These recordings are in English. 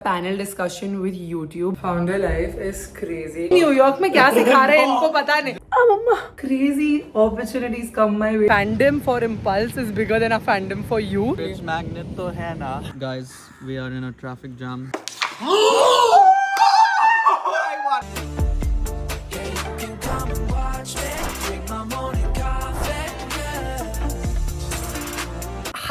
Panel discussion with YouTube. Founder life is crazy. New York में क्या सिखा रहे हैं इनको पता नहीं. मम्मा, crazy opportunities come my way. Fandom for Impulse is bigger than a fandom for you. It's magnet to hai na. Guys, we are in a traffic jam.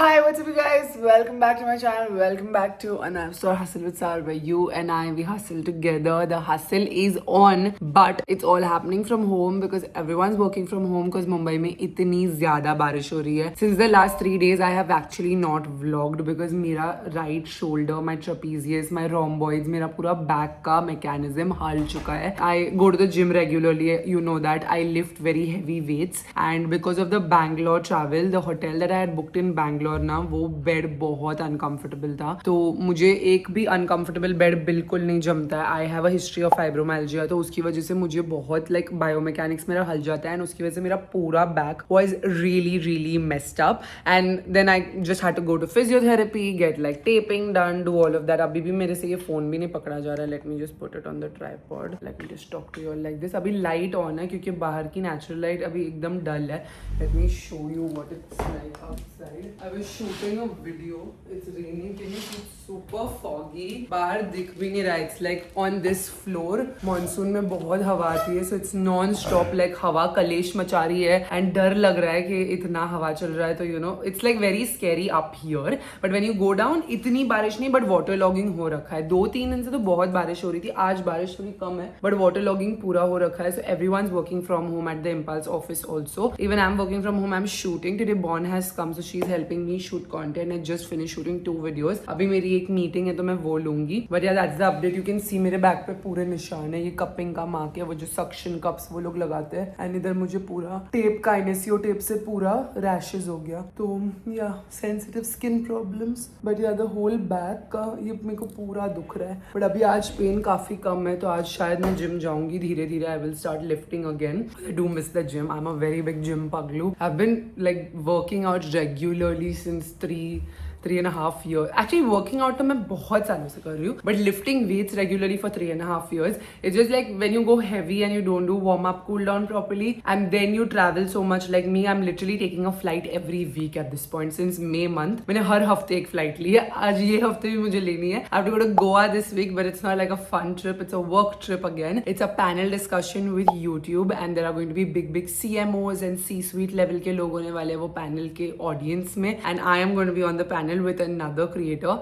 Hi, what's up you guys? Welcome back to my channel. Welcome back to another Store Hustle with Sar, where you and I, we hustle together. The hustle is on, but it's all happening from home because everyone's working from home because Mumbai में इतनी ज़्यादा बारिश हो रही है. Since the last 3 days, I have actually not vlogged because मेरा right shoulder, my trapezius, my rhomboids, मेरा पूरा back का mechanism हल चुका है. I go to the gym regularly, you know that. I lift very heavy weights, and because of the Bangalore travel, the hotel that I had booked in Bangalore ना वो bed बहुत uncomfortable था, तो मुझे एक भी अनकंफर्टेबल बेड बिल्कुल नहीं जमता है. I have a history of fibromyalgia, तो उसकी वजह से मुझे बहुत लाइक बायोमैकेनिक्स मेरा हल जाता है, एंड उसकी वजह से मेरा पूरा back was really messed up. And then I just had to go to physiotherapy, get like taping done, do all of that. अभी भी मेरे से ये फोन भी नहीं पकड़ा जा रहा है. Let me just put it on the tripod. Let me just talk to you all like this. अभी लाइट ऑन है क्योंकि बाहर की नेचुरल लाइट अभी एकदम डल है. Let me show you what it's like outside. I was shooting a video. It's raining. Can you see? Super foggy. बाहर दिख भी नहीं रहा. It's like on this floor. Monsoon में बहुत हवा आती है, so it's non stop like हवा कलेश मचा रही है, एंड डर लग रहा है कि इतना हवा चल रहा है. तो you know it's like very scary up here, but when you go down इतनी बारिश नहीं, बट वाटर लॉगिंग हो रखा है. 2-3 दिन से तो बहुत बारिश हो रही थी. आज बारिश थोड़ी कम है, बट वाटर लॉगिंग पूरा हो रखा है. So everyone's working from home at the impulse office also. Even I am working from home. I am shooting today. Born has come, so she is helping me shoot content. I just finish shooting 2 videos. अभी मेरी एक meeting है तो मैं वो लूंगी. But यार that's the update. You can see मेरे बैक पे पूरे निशान है. ये कपिंग का मार्क है, वो जो सक्शन कप्स वो लोग लगाते हैं. एंड इधर मुझे पूरा टेप का इनेसियो टेप से पूरा रैशेज हो गया. तो या सेंसिटिव स्किन प्रॉब्लम्स, बट या द होल बैक का ये मेरे को पूरा दुख रहा है. बट अभी आज पेन काफी कम है, तो आज शायद मैं जिम जाऊंगी धीरे धीरे. I will start lifting again. I do miss the gym. I am a very big gym पगलू. I have been like working out regularly since 3.5 years. Actually working out तो मैं बहुत सालों से कर रही हूँ, but lifting weights regularly for 3.5 years. It's just like when you go heavy and you don't do warm up, cool down properly, and then you travel so much. Like me, I'm literally taking a flight every week at this point since May month. मैंने हर हफ्ते एक flight ली है. आज ये हफ्ते भी मुझे लेनी है. I have to go to Goa this week, but it's not like a fun trip. It's a work trip again. It's a panel discussion with YouTube, and there are going to be big CMOs and C-suite level के लोग होने वाले हैं वो panel के audience में, and I am going to be on the panel with another creator.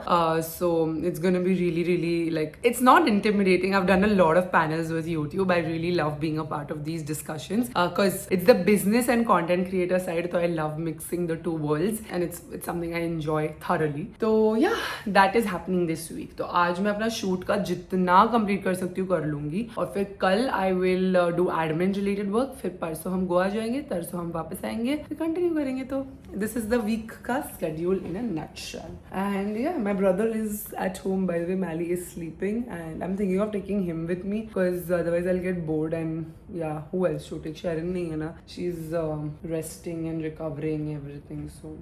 So it's going to be really like, it's not intimidating. I've done a lot of panels with YouTube. I really love being a part of these discussions because it's the business and content creator side, so I love mixing the two worlds, and it's something I enjoy thoroughly. So yeah, that is happening this week. तो आज मैं अपना shoot का जितना complete कर सकती हूँ कर लूंगी, और फिर कल I will do admin related work. फिर परसों हम गोवा जाएंगे, तरसों हम वापस आएंगे, फिर कंटिन्यू करेंगे. तो this is the week का schedule in a nutshell. And yeah, my brother is at home. By the way, Mally is sleeping, and I'm thinking of taking him with me because otherwise I'll get bored. And yeah, who else to take? Sharon nahi hai na. She's resting and recovering everything. So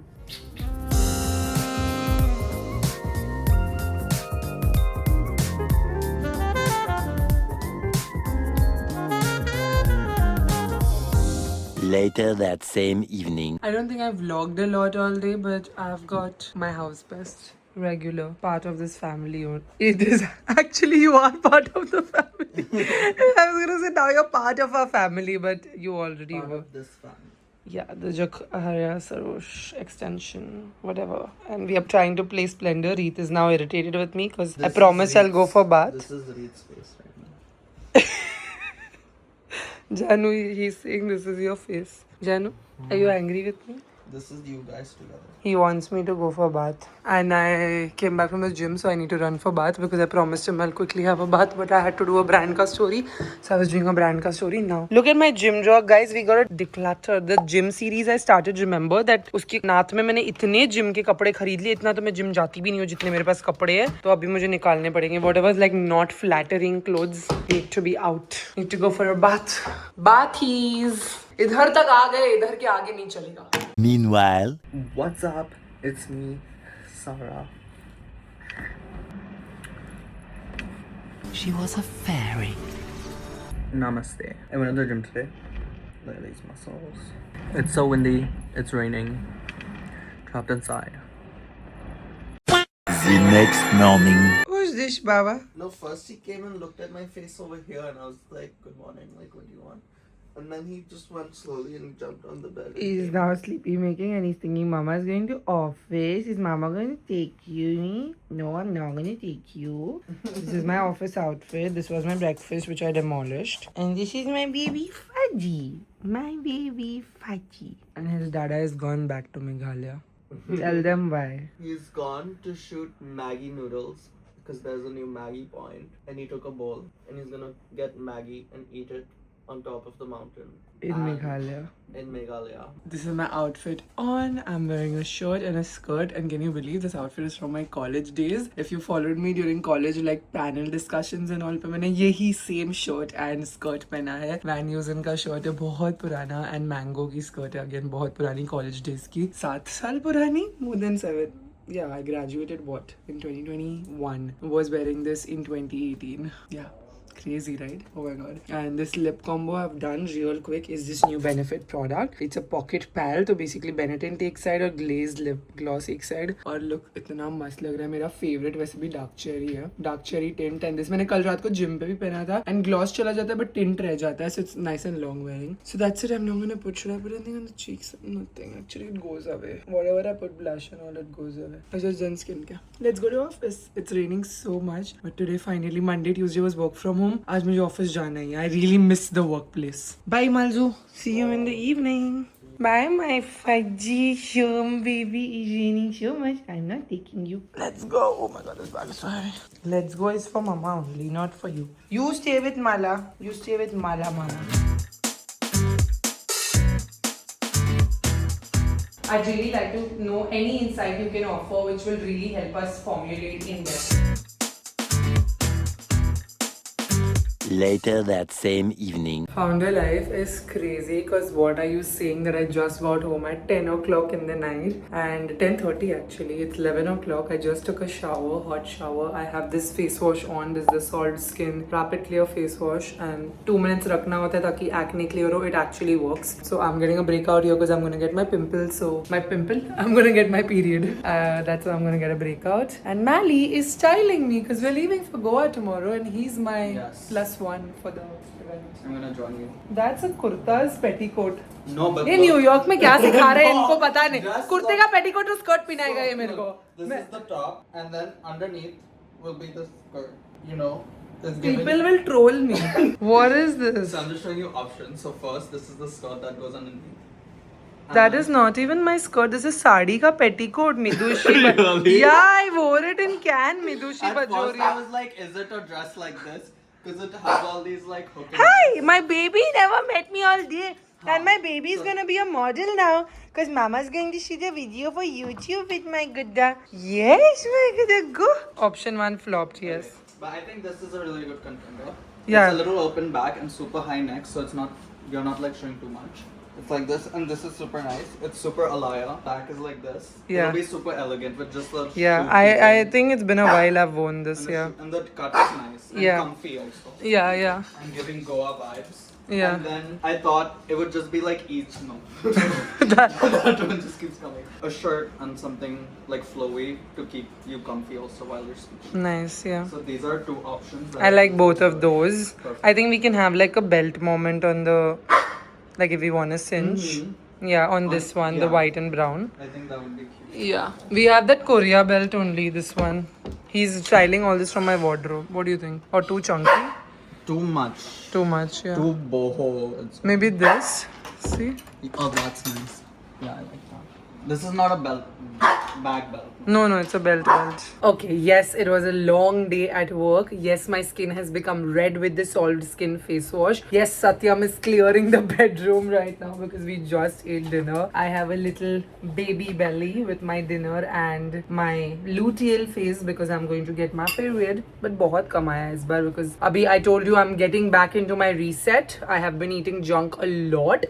Later that same evening. I don't think I've vlogged a lot all day, but I've got my house best, regular part of this family. It is actually, you are part of the family. I was gonna say now you're part of our family, but you already were. This family. Yeah, the Jakharya Sarosh extension, whatever. And we are trying to play Splendor. Reet is now irritated with me because I promised I'll go for bath. This is Reed's face right now. Janu, he's saying this is your face. Janu, are you angry with me? This is you guys together. He wants me to go for a bath. And I came back from the gym, so I need to run for bath because I promised him I'll quickly have a bath, but I had to do a brand ka story. So I was doing a brand ka story now. Look at my gym jog, guys. We got to declutter. The gym series I started, remember that उसकी नाथ में मैंने इतने gym के कपड़े खरीद लिए. इतना तो मैं gym जाती भी नहीं हूँ जितने मेरे पास कपड़े हैं. तो अभी मुझे निकालने पड़ेंगे. Whatever is like not flattering clothes need to be out. Need to go for a bath. Bathies. इधर तक आ गए, इधर के आगे नहीं चलेगा. Meanwhile, What's up? It's me, Sarah. she was a fairy. Namaste. I went to the gym today. Look at these muscles. It's so windy. It's raining. Trapped inside. The next morning. Who's this, Baba? No, first he came and looked at my face over here, and I was like, "Good morning. Like, what do you want?" And then he just went slowly and jumped on the bed. and He's came. now sleepy making and he's thinking Mama's going to office. Is Mama going to take you? No, I'm not going to take you. This is my office outfit. This was my breakfast which I demolished. And this is my baby Fudgy. My baby Fudgy. And his dada has gone back to Meghalaya. Tell them why. He's gone to shoot Maggie noodles because there's a new Maggie point, and he took a bowl and he's gonna get Maggie and eat it on top of the mountain In Meghalaya. in Meghalaya. This is my outfit on. I'm wearing a shirt and a skirt, and can you believe this outfit is from my college days? If you followed me during college like panel discussions and all, पे मैंने यही same shirt and skirt पहना है. Van Heusen का shirt है बहुत पुराना, and Mango की skirt है again बहुत पुरानी college days की. 7 साल पुरानी, more than 7. Yeah, I graduated what in 2021. Was wearing this in 2018. Yeah. Crazy, right? Oh my god. And this lip combo I've done real quick is this new Benefit product. It's a pocket pal. तो basically Benetton एक side और glazed lip gloss एक side. और look इतना मस्त लग रहा है. मेरा favorite वैसे भी dark cherry है. Dark cherry tint. And this मैंने कल रात को gym पे भी पहना था. And gloss चला जाता है but tint रह जाता है. So it's nice and long wearing. So that's it. I'm not gonna put. Should I put anything on the cheeks? Nothing. Actually it goes away. Whatever I put blush and all it goes away. I just done skincare. Let's go to office. It's raining so much. But today finally Monday, Tuesday was work from home. आज मुझे office जाना है. I really miss the workplace. Bye Malzu. See you in the evening. Bye my fudgy shum baby. It's raining so much. I'm not taking you. Let's go. Oh my god, this bag is fire. Let's go is for Mama only, not for you. You stay with Mala. You stay with Mala, Mama. I'd really like to know any insight you can offer which will really help us formulate in depth. Later that same evening. Founder life is crazy because what are you saying that I just got home at 10 o'clock in the night and 10:30 actually. It's 11 o'clock. I just took a shower, hot shower. I have this face wash on. This is the Salt Skin Rapid Clear face wash and 2 minutes रखना होता है ताकि acne clear हो. It actually works. So I'm getting a breakout here because I'm gonna get my pimple. So my pimple, I'm gonna get my period. That's why I'm gonna get a breakout. And Mali is styling me because we're leaving for Goa tomorrow and he's my plus one for the event. I'm gonna join you. That's a kurta's petticoat. No, but ये New York में क्या सिखा रहे हैं इनको पता नहीं. Just कुर्ते का पेटीकोट और स्कर्ट पहनाएगा ये मेरे को. This is the top, and then underneath will be the skirt. You know, it's giving. People will troll me. What is this? So I'm just showing you options. So first, this is the skirt that goes underneath. That is not even my skirt. This is sari का petticoat. Midushi. Really? Yeah, I wore it in Cannes. Midushi At first, Bajori. I was like, is it a dress like this? Because it has all these like hook. Hi, my baby never met me all day. And my baby is gonna be a model now. Because Mama's going to shoot a video for YouTube with my Gudda. Yes, my Gudda. Go. Option 1 flopped, yes. But I think this is a really good contender. Yeah. It's a little open back and super high neck, so it's not, you're not like showing too much. It's like this, and this is super nice. It's super alaya. Back is like this. Yeah. It'll be super elegant with just the Yeah, shoe I fitting. think it's been a while I've worn this, And the yeah. shoe- And the cut is nice. And Yeah. comfy also. Yeah, yeah. And giving Goa vibes. Yeah. And then I thought it would just be like each. No. that one just keeps coming. A shirt and something like flowy to keep you comfy also while you're speaking. Nice, yeah. So these are two options. that I like both of those. Perfect. I think we can have like a belt moment on the, like if we want to cinch. Yeah, on this one, the yeah. white and brown. I think that would be cute. Yeah. We have that Korea belt only, this one. He's styling all this from my wardrobe. What do you think? Or too chunky? Too much. Too much, yeah. Too boho. It's- Maybe this. See? Oh, that's nice. Yeah, I like that. This is not a belt, bag belt. No, it's a belt. Okay, yes, it was a long day at work. Yes, my skin has become red with the Salt Skin face wash. Yes, Satyam is clearing the bedroom right now because we just ate dinner. I have a little baby belly with my dinner and my luteal face because I'm going to get my period. But बहुत कमाया इस बार because अभी I told you I'm getting back into my reset. I have been eating junk a lot.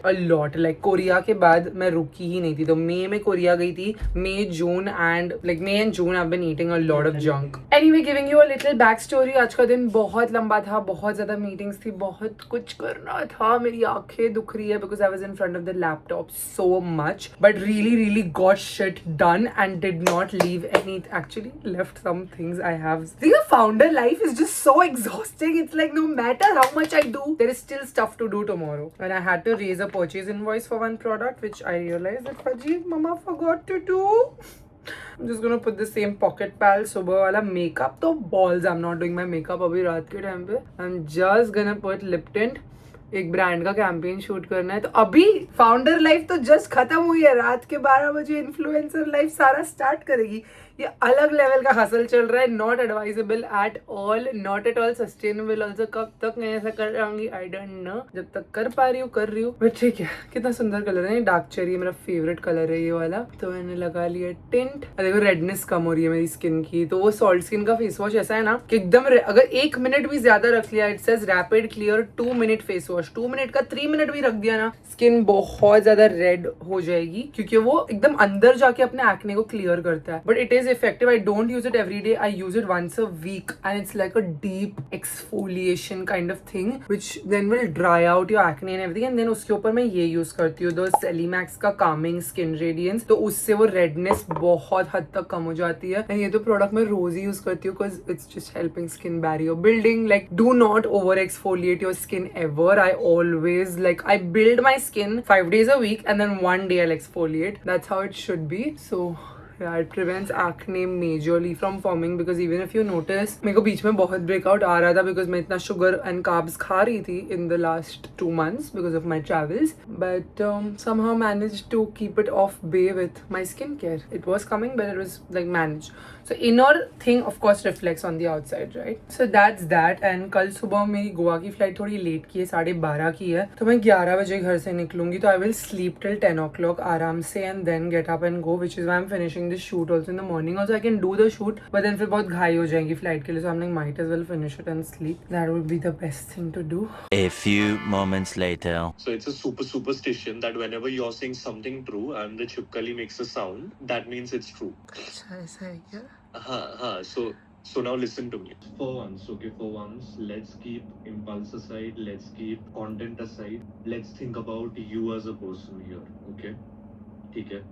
Like Korea के बाद मैं रुकी ही नहीं थी. तो मई में कोरिया गई थी May, June and like May and June I've been eating a lot of junk. Anyway, giving you a little back story. आज का दिन बहुत लंबा था, बहुत ज़्यादा meetings थी, बहुत कुछ करना था, मेरी आँखें दुख रही है because I was in front of the laptop so much, but really got shit done and did not leave any. Actually, left some things I have. The founder life is just so exhausting. It's like no matter how much I do, there is still stuff to do tomorrow. And I had to raise a purchase invoice for one product, which I realized that Fajit Mama forgot to do. I'm just gonna put the same pocket pal सुबह वाला makeup तो balls. I'm not doing my makeup अभी रात के time पे. I'm just gonna put lip tint. एक brand का campaign shoot करना है तो अभी फाउंडर लाइफ तो जस्ट खत्म हुई है. रात के 12 बजे इन्फ्लुएंसर लाइफ सारा स्टार्ट करेगी. ये अलग लेवल का हसल चल रहा है. Not advisable at all, not at all sustainable also. कब तक मैं ऐसा कर रही आई डोंट नो. जब तक कर पा रही हूँ कर रही हूँ. बट ठीक है. कितना सुंदर कलर है. डार्क चेरी मेरा फेवरेट कलर है ये वाला. तो मैंने लगा लिया टिंट. देखो रेडनेस कम हो रही है मेरी स्किन की. तो वो सॉल्ट स्किन का फेस वॉश ऐसा है ना कि एकदम अगर 1 मिनट भी ज्यादा रख लिया, it says rapid clear 2 minute face wash. 2 minute का 3 मिनट भी रख दिया ना, स्किन बहुत ज्यादा रेड हो जाएगी क्योंकि वो एकदम अंदर जाके अपने एक्ने को क्लियर करता है. But it is effective. I don't use it every day. I use it once a week and it's like a deep exfoliation kind of thing which then will dry out your acne and everything. And then उसके ऊपर मैं ये use करती हूँ the Celimax का calming skin radiance. तो उससे वो redness बहुत हद तक कम हो जाती है. and ये तो product मैं रोज ही use करती हूँ because it's just helping skin barrier building. Like do not over exfoliate your skin ever. I always I build my skin 5 days a week and then 1 day I'll exfoliate. That's how it should be. So yeah, it prevents acne majorly from forming because even if you notice मेरे को बीच में बहुत breakout आ रहा था because मैं इतना sugar and carbs खा रही थी in the last 2 months because of my travels, but somehow managed to keep it off bay with my skincare. It was coming but it was managed. So inner thing of course reflects on the outside, right? So that's that. And कल सुबह मेरी गोवा की flight थोड़ी late की है, 12:30 की है. तो मैं 11 बजे घर से निकलूंगी. तो I will sleep till 10 o'clock आराम से and then get up and go, which is why I'm finishing this shoot also in the morning. Also I can do the shoot but then फिर बहुत घाई हो जाएगी flight के लिए. So I'm might as well finish it and sleep. That would be the best thing to do. A few moments later. So it's a superstition that whenever you're saying something true and the chupkali makes a sound, that means it's true. अच्छा ऐसा है क्या? So now listen to me. For once, let's keep impulse aside, let's keep content aside. Let's think about you as a person here, okay? Okay.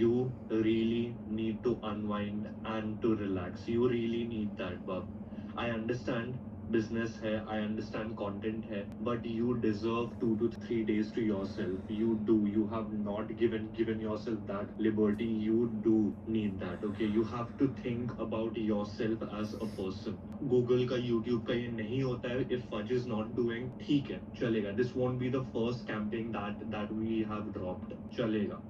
You really need to unwind and to relax. You really need that, Bab. I understand business hai, I understand content hai, but you deserve 2 to 3 days to yourself. You do. You have not given yourself that liberty. You do need that, okay? You have to think about yourself as a person. Google का, YouTube का ये नहीं होता है. If Fudge is not doing, ठीक है, चलेगा. This won't be the first campaign that we have dropped. चलेगा.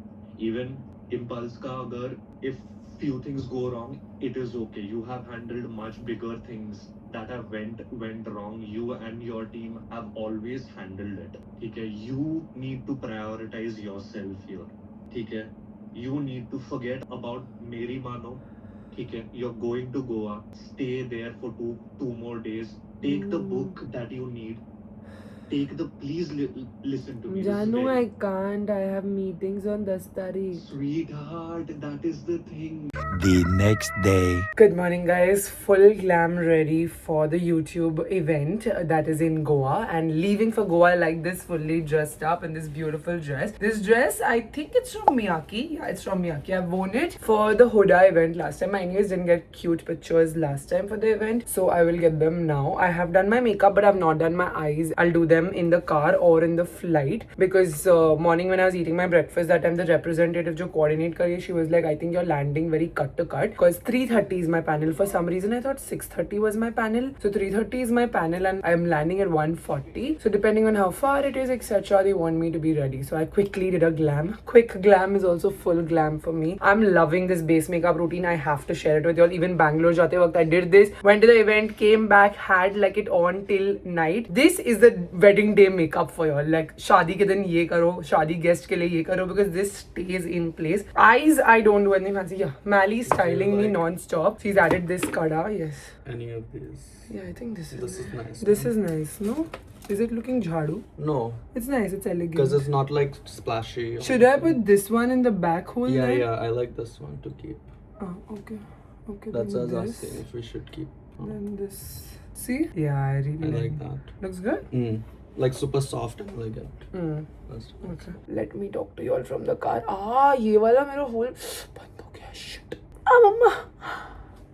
Even Impulse का अगर if few things go wrong, it is okay. You have handled much bigger things that have went wrong. You and your team have always handled it. ठीक है? You need to prioritize yourself here. ठीक है? You need to forget about मेरी मानो. ठीक है? You're going to Goa. Stay there for two more days. Take the book that you need. Please listen to me. Janu, I can't. I have meetings on 10 तारीख. Sweetheart, that is the thing. The next day. Good morning guys. Full glam ready for the YouTube event that is in Goa, and leaving for Goa like this, fully dressed up in this beautiful dress. This dress, I think it's from Miyake. Yeah, it's from Miyake. I've worn it for the Huda event last time. I anyways didn't get cute pictures last time for the event, so I will get them now. I have done my makeup but I've not done my eyes. I'll do them in the car or in the flight because morning when I was eating my breakfast that time, the representative jo coordinate kari, she was like, I think you're landing very cut to cut because 3:30 is my panel. For some reason I thought 6:30 was my panel, so 3:30 is my panel and I'm landing at 1:40. So depending on how far it is etc, they want me to be ready. So I quickly did a glam. Quick glam is also full glam for me. I'm loving this base makeup routine. I have to share it with you all. Even Bangalore jate waqt I did this, went to the event, came back, had like it on till night. This is the wedding day makeup for you all. Like शादी के दिन ये करो, शादी guest के लिए ये करो, because this stays in place. Eyes I don't do anything fancy. Yeah, Mally literally styling me non-stop. She's added this kada. Yes. Any of these? Yeah, I think this is. This is nice. This is nice. No? Is it looking jhadu? No, It's nice. It's elegant. because it's not like splashy. or Should I anything. put this one in the back hole? Yeah, then? yeah. I like this one to keep. Oh, okay. Okay. That's then us this. asking if we should keep. Then this. See? Yeah, I really I like that. Looks good? Like super soft and elegant. That's Okay. Let me talk to you all from the car. Ah, ये वाला मेरा whole बंद हो गया. Shit. Ah, mama.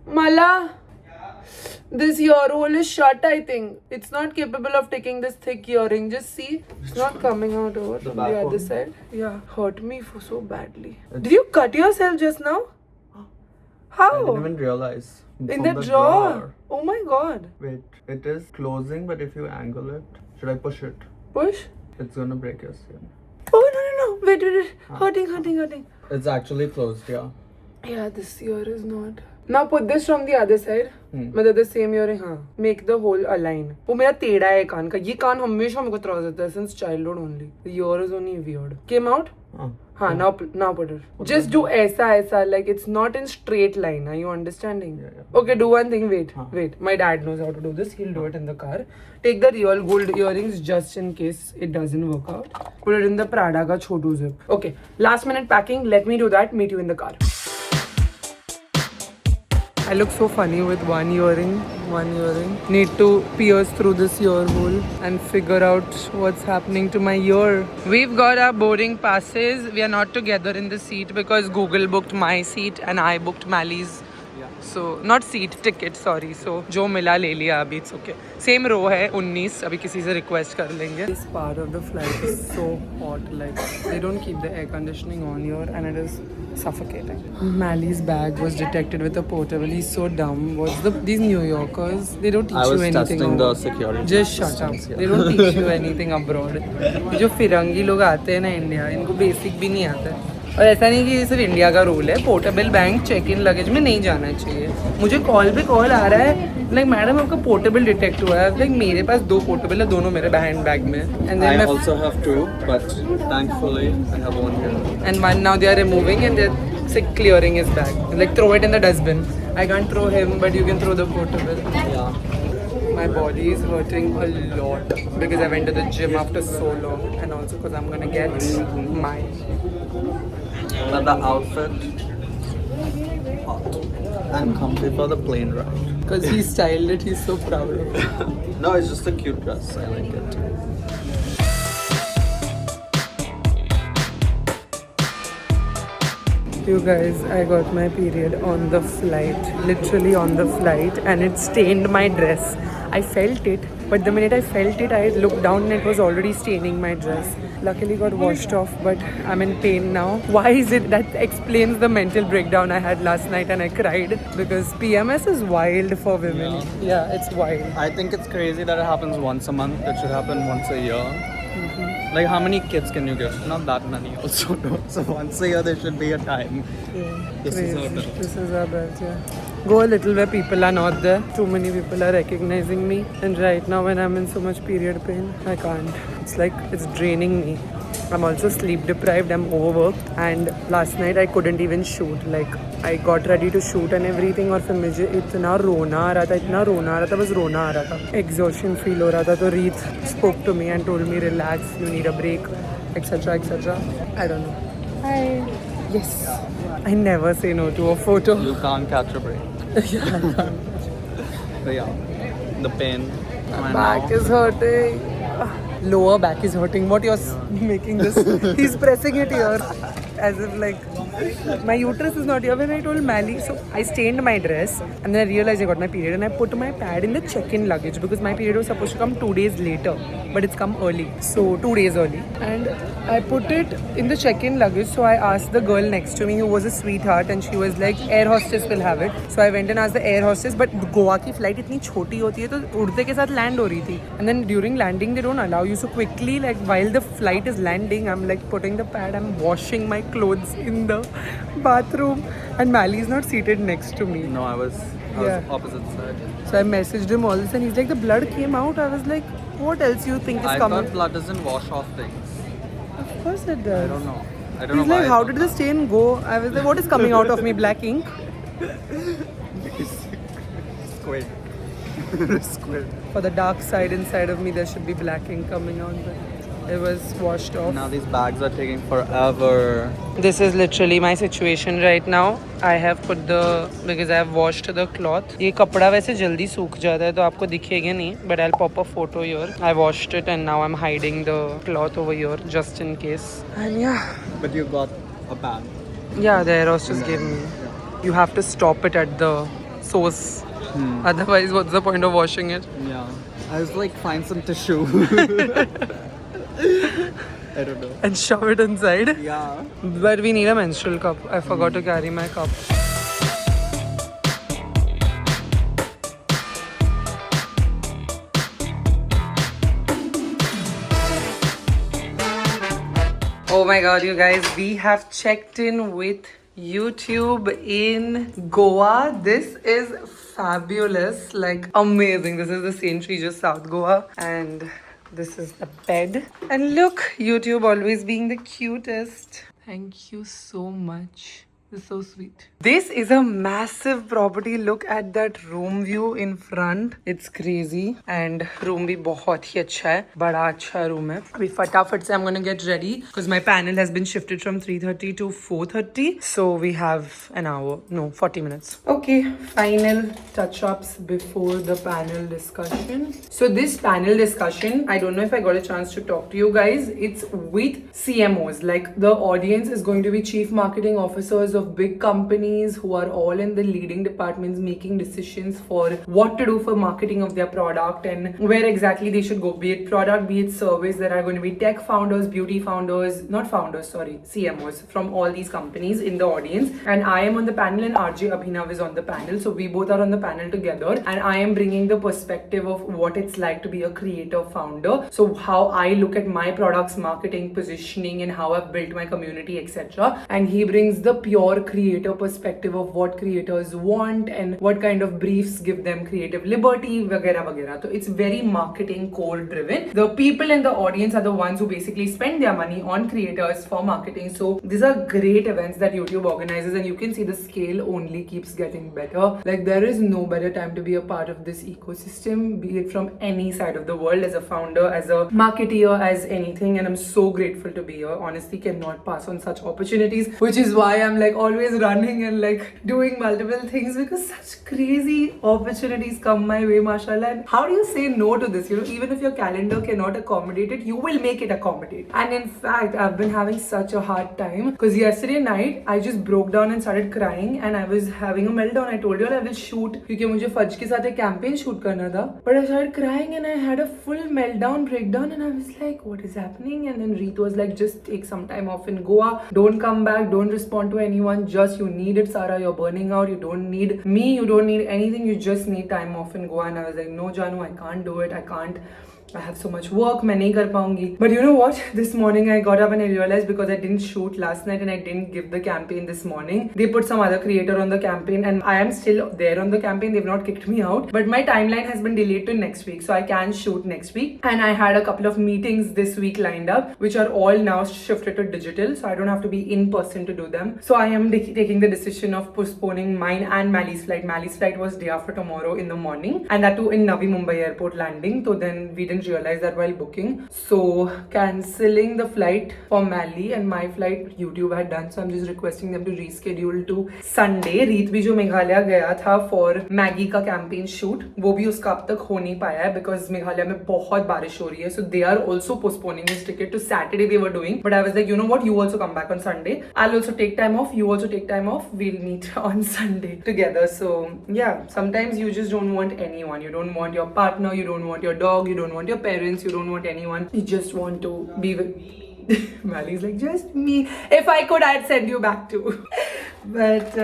Mala. This ear hole is shut, I think. It's not capable of taking this thick earring. Just see. It's not coming out over from the back other one? side. Yeah. Hurt me for so badly. Did you cut yourself just now? I How? didn't even realize. In From the drawer. Oh my god. Wait, it is closing, but if you angle it, should I push it? Push. It's gonna break your skin. Oh no. Wait. Hurting. It's actually closed, yeah. Yeah, this ear is not. Now put this from the other side. मतलब the same earring, हाँ. Make the whole align. वो मेरा टेढ़ा है कान का. ये कान हमेशा मेरे को त्रास देता है since childhood only. The ear is only weird. Came out? हाँ, now put it. Just do ऐसा like it's not in straight line. Are you understanding? Yeah. Okay, do one thing. Wait. My dad knows how to do this. He'll do it in the car. Take the real gold earrings just in case it doesn't work out. Put it in the Prada ka chotu zip. Okay. Last minute packing. Let me do that. Meet you in the car. I look so funny with one earring. Need to pierce through this ear hole and figure out what's happening to my ear. We've got our boarding passes. We are not together in the seat because Google booked my seat and I booked Mali's. Yeah. So, not seat, ticket, sorry. So, जो मिला ले लिया अभी, it's okay. Same row है, 19. अभी किसी से request कर लेंगे. This part of the flight is so hot. Like, they don't keep the air conditioning on here and it is suffocating. Mali's bag was detected with a portable. He's so dumb. These New Yorkers, they don't teach I you was anything. testing the security. Just shut up. systems, yeah. They don't teach you anything abroad. ये जो फिरंगी लोग आते हैं ना India, इनको basic भी नहीं आता है. और ऐसा नहीं कि ये सिर्फ इंडिया का रूल है. Portable bank check in luggage में नहीं जाना चाहिए. मुझे कॉल पे कॉल आ रहा है लाइक मैडम आपका पोर्टेबल डिटेक्ट हुआ है. लाइक मेरे पास 2 पोर्टेबल है, दोनों मेरे हैंड बैग में. And I also have 2, but thankfully I have 1 here. and one now they are removing and they're clearing his bag. Like throw it in the dustbin. I can't throw him, but you can throw the portable. Yeah. My body is hurting a lot because I went to the gym after so long, and also because I'm gonna get my. But the outfit, hot and comfy for the plane ride. Because he styled it, he's so proud of it. No, it's just a cute dress. I like it. You guys, I got my period on the flight, literally on the flight, and it stained my dress. I felt it, but the minute I felt it, I looked down and it was already staining my dress. Luckily got washed off, but I'm in pain now. Why is it? That explains the mental breakdown I had last night and I cried because PMS is wild for women. Yeah, it's wild. I think it's crazy that it happens once a month. It should happen once a year. Like how many kids can you give? Not that many also. No. So once a year there should be a time. Yeah, This is our crazy. belt. This is our belt, yeah. Go a little where people are not there. Too many people are recognizing me. And right now when I'm in so much period pain, I can't. It's like, it's draining me. I'm also sleep deprived, I'm overworked. And last night I couldn't even shoot. Like, I got ready to shoot and everything. और फिर मुझे इतना रोना आ रहा था, बस रोना आ रहा था. Exhaustion feel हो रहा था. तो Reeth spoke to me and told me, relax, you need a break, etc. etc. I don't know. Hi. Yes. I never say no to a photo. You can't catch a break. But yeah, the pain. And Back now- is hurting. Lower back is hurting. What you're making this? He's pressing it here. As if like my uterus is not here. When I told Mali, so I stained my dress and then I realized I got my period and I put my pad in the check-in luggage because my period was supposed to come 2 days later, but it's come early, so 2 days early. And I put it in the check-in luggage. So I asked the girl next to me who was a sweetheart and she was like, air hostess will have it. So I went and asked the air hostess, but Goa की flight इतनी छोटी होती है तो उड़ते के साथ land हो रही थी. And then during landing they don't allow you, so quickly like while the flight is landing I'm like putting the pad, I'm washing my clothes in the bathroom and Mali is not seated next to me. No, I was Yeah. opposite side. So I messaged him all this and he's like, the blood came out. I was like, what else you think is I coming? thought blood doesn't wash off things. Of course it does. I don't know. I don't He's know like, why. how did the stain go? I was like, what is coming out of me? Black ink? Squid. Squid. For the dark side inside of me, there should be black ink coming out, but it was washed off. Now these bags are taking forever. This is literally my situation right now. I have put because I have washed the cloth. ये कपड़ा वैसे जल्दी सूख जाता है तो आपको दिखेगा नहीं. But I'll pop a photo here. I washed it and now I'm hiding the cloth over here just in case. And yeah. But you got a bag. Yeah, the Eros just gave me. You have to stop it at the source. Otherwise, what's the point of washing it? Yeah. I was like, find some tissue. I don't know. And shove it inside. Yeah. But we need a menstrual cup. I forgot to carry my cup. Oh my god, you guys, we have checked in with YouTube in Goa. This is fabulous, like amazing. This is the St. Regis, South Goa, and this is the bed. And look, YouTube always being the cutest. Thank you so much. It's so sweet. This is a massive property. Look at that room view in front. It's crazy. And room bhi bahut hi acha hai. Bada acha room hai. Abhi fatafat se I'm going to get ready because my panel has been shifted from 3:30 to 4:30. So we have an hour. No, 40 minutes. Okay, final touch-ups before the panel discussion. So this panel discussion, I don't know if I got a chance to talk to you guys. It's with CMOs. Like the audience is going to be chief marketing officers of big companies who are all in the leading departments making decisions for what to do for marketing of their product and where exactly they should go, be it product, be it service. There are going to be tech founders, beauty founders, not founders, sorry, CMOs from all these companies in the audience. And I am on the panel and RJ Abhinav is on the panel. So we both are on the panel together and I am bringing the perspective of what it's like to be a creator founder. So how I look at my products, marketing, positioning and how I've built my community, etc. And he brings the pure creator perspective of what creators want and what kind of briefs give them creative liberty, vagera vagera. So it's very marketing core driven. The people in the audience are the ones who basically spend their money on creators for marketing. So these are great events that YouTube organizes and you can see the scale only keeps getting better. Like there is no better time to be a part of this ecosystem, be it from any side of the world, as a founder, as a marketeer, as anything. And I'm so grateful to be here. Honestly, cannot pass on such opportunities, which is why I'm like always running and like doing multiple things because such crazy opportunities come my way, mashallah. And how do you say no to this? You know, even if your calendar cannot accommodate it, you will make it accommodate. And in fact, I've been having such a hard time because yesterday night I just broke down and started crying and I was having a meltdown. I told you all I will shoot because मुझे fudge के साथ एक campaign shoot करना था. But I started crying and I had a full meltdown, breakdown, and I was like, what is happening? And then Reet was like, just take some time off in Goa. Don't come back. Don't respond to anyone. Just you need it, Sarah. You're burning out. You don't need me. You don't need anything. You just need time off in Goa. And I was like, no, Janu, I can't do it. I can't. I have so much work, मैं नहीं कर पाऊंगी. But you know what? This morning I got up and I realized because I didn't shoot last night and I didn't give the campaign this morning. They put some other creator on the campaign and I am still there on the campaign. They've not kicked me out. But my timeline has been delayed to next week. So I can shoot next week. And I had a couple of meetings this week lined up, which are all now shifted to digital. So I don't have to be in person to do them. So I am taking the decision of postponing mine and Mali's flight. Mali's flight was day after tomorrow in the morning. And that too in Navi Mumbai airport landing. So then we didn't realize that while booking. So cancelling the flight for Mali and my flight YouTube had done. So I'm just requesting them to reschedule to Sunday. Reet भी जो मेघालय गया था for Maggie का campaign shoot, वो भी उसका अब तक हो नहीं पाया है because मेघालय में बहुत बारिश हो रही है. So they are also postponing his ticket to Saturday they were doing. But I was like, you know what? You also come back on Sunday. I'll also take time off. You also take time off. We'll meet on Sunday together. So yeah, sometimes you just don't want anyone. You don't want your partner. You don't want your dog. You don't want your parents. You don't want anyone. You just want to be with Mali's like, just me. If I could, I'd send you back too. But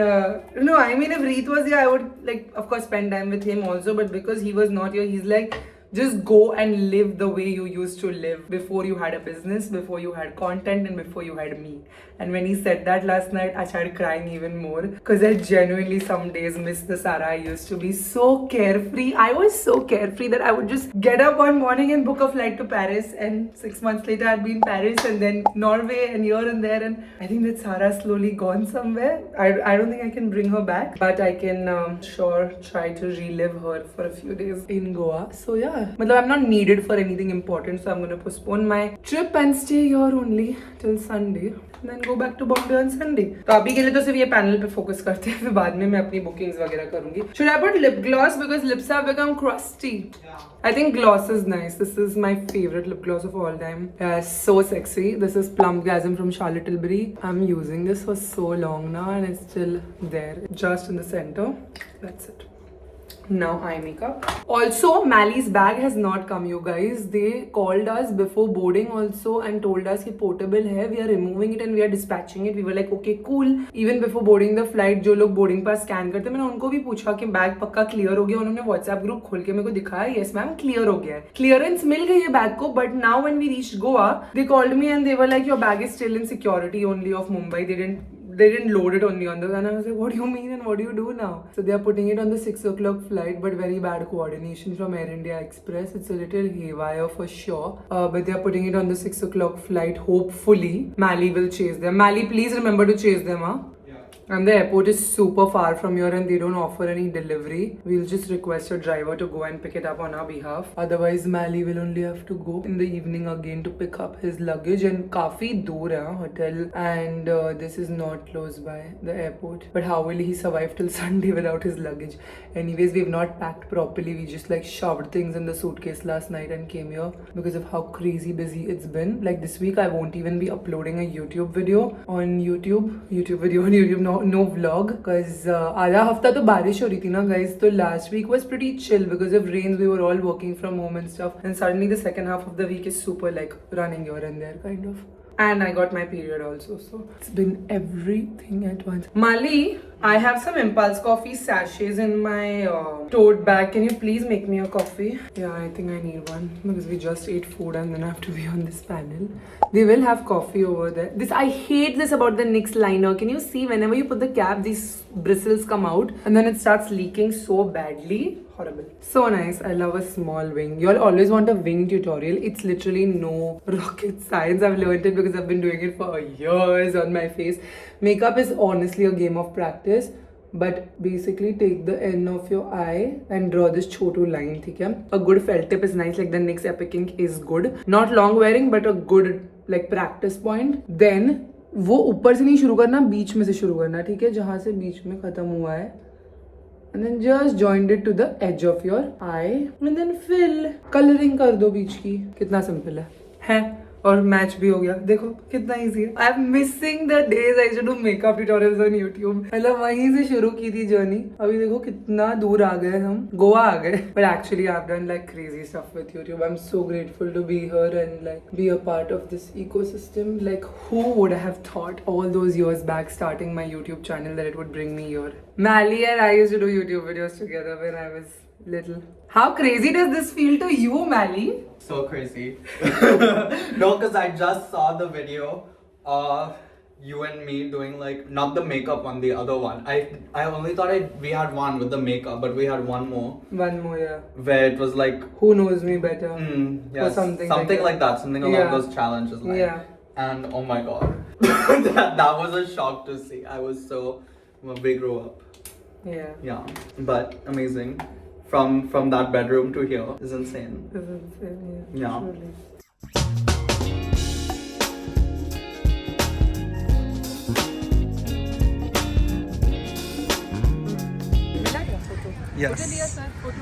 no, I mean, if Reet was here, I would like, of course, spend time with him also. But because he was not here, he's like, just go and live the way you used to live before you had a business, before you had content, and before you had me. And when he said that last night, I started crying even more because I genuinely some days miss the Sarah I used to be. So carefree. I was so carefree that I would just get up one morning and book a flight to Paris, and 6 months later I'd be in Paris and then Norway and here and there. And I think that Sarah's slowly gone somewhere. I don't think I can bring her back, but I can sure try to relive her for a few days in Goa. So yeah, but I'm not needed for anything important, so I'm gonna postpone my trip and stay here only till Sunday. Then go back to Bombay on Sunday. तो अभी के लिए तो सिर्फ ये panel पे focus करते हैं, फिर बाद में मैं अपनी bookings वगैरह करूँगी. Should I put lip gloss because lips have become crusty? Yeah. I think gloss is nice. This is my favorite lip gloss of all time. So sexy. This is Plumpgasm from Charlotte Tilbury. I'm using this for so long now and it's still there, just in the center. That's it. Now eye makeup. Also, Mally's bag has not come, you guys. They called us before boarding also and told us कि portable है. We are removing it and we are dispatching it. We were like, okay, cool. Even before boarding the flight, जो लोग boarding pass scan करते, मैंने उनको भी पूछा कि बैग पक्का क्लियर हो गया. उन्होंने WhatsApp ग्रुप खोल के मेरे को दिखाया, yes ma'am, क्लियर हो गया है. क्लियरेंस मिल गई है बैग को, but now when we reached Goa, they called me and they were like, your bag is still in security only of Mumbai. They didn't load it on the other, and I was like, what do you mean and what do you do now? So they are putting it on the 6 o'clock flight, but very bad coordination from Air India Express. It's a little haywire for sure, but they are putting it on the 6 o'clock flight. Hopefully Mally will chase them. Mally, please remember to chase them, huh? And the airport is super far from here and they don't offer any delivery. We'll just request a driver to go and pick it up on our behalf. Otherwise, Mally will only have to go in the evening again to pick up his luggage. And काफी दूर है hotel, and this is not close by the airport. But how will he survive till Sunday without his luggage? Anyways, we've not packed properly. We just like shoved things in the suitcase last night and came here because of how crazy busy it's been. Like this week, I won't even be uploading a YouTube video on YouTube. No vlog because आधा हफ्ता तो बारिश हो रही थी ना guys. So last week was pretty chill because of rains. We were all working from home and stuff. And suddenly the second half of the week is super like running here and there kind of. And I got my period also, so it's been everything at once. Mali, I have some Impulse Coffee sachets in my tote bag. Can you please make me a coffee? Yeah, I think I need one because we just ate food and then I have to be on this panel. They will have coffee over there. I hate this about the NYX liner. Can you see whenever you put the cap, these bristles come out and then it starts leaking so badly. Horrible. So nice. I love a small wing. You all always want a wing tutorial. It's literally no rocket science. I've learned it because I've been doing it for years on my face. Makeup is honestly a game of practice. But basically take the end of your eye and draw this chotu line, okay? A good felt tip is nice, like the NYX Epic Ink is good. Not long wearing, but a good like practice point. Then वो ऊपर से नहीं शुरू करना, बीच में से शुरू करना, ठीक है? जहाँ से बीच में खत्म हुआ है. And then just join it to the edge of your eye. And then fill. Coloring कर दो बीच की. कितना simple है? और मैच भी हो गया. देखो कितना इजी है. I am missing the days I used to do makeup tutorials on YouTube. मतलब वहीं से शुरू की थी जर्नी. अभी देखो कितना दूर आ गए हम. गोवा आ गए. But actually I have done like crazy stuff with YouTube. I am so grateful to be here and like be a part of this ecosystem. Like who would have thought all those years back starting my YouTube channel that it would bring me here. Mally and I used to do YouTube videos together when I was little. How crazy does this feel to you, Mally? So crazy. No, because I just saw the video of you and me doing like, not the makeup one, the other one. I only thought we had one with the makeup, but we had one more. One more, yeah. Where it was like, who knows me better? Yes, or something like that. Something along yeah. those challenges. Like. Yeah. And oh my god, that was a shock to see. I was so, we grew up. Yeah. Yeah, but amazing. From that bedroom to here is insane. It's insane, Yeah. Truly. Yes.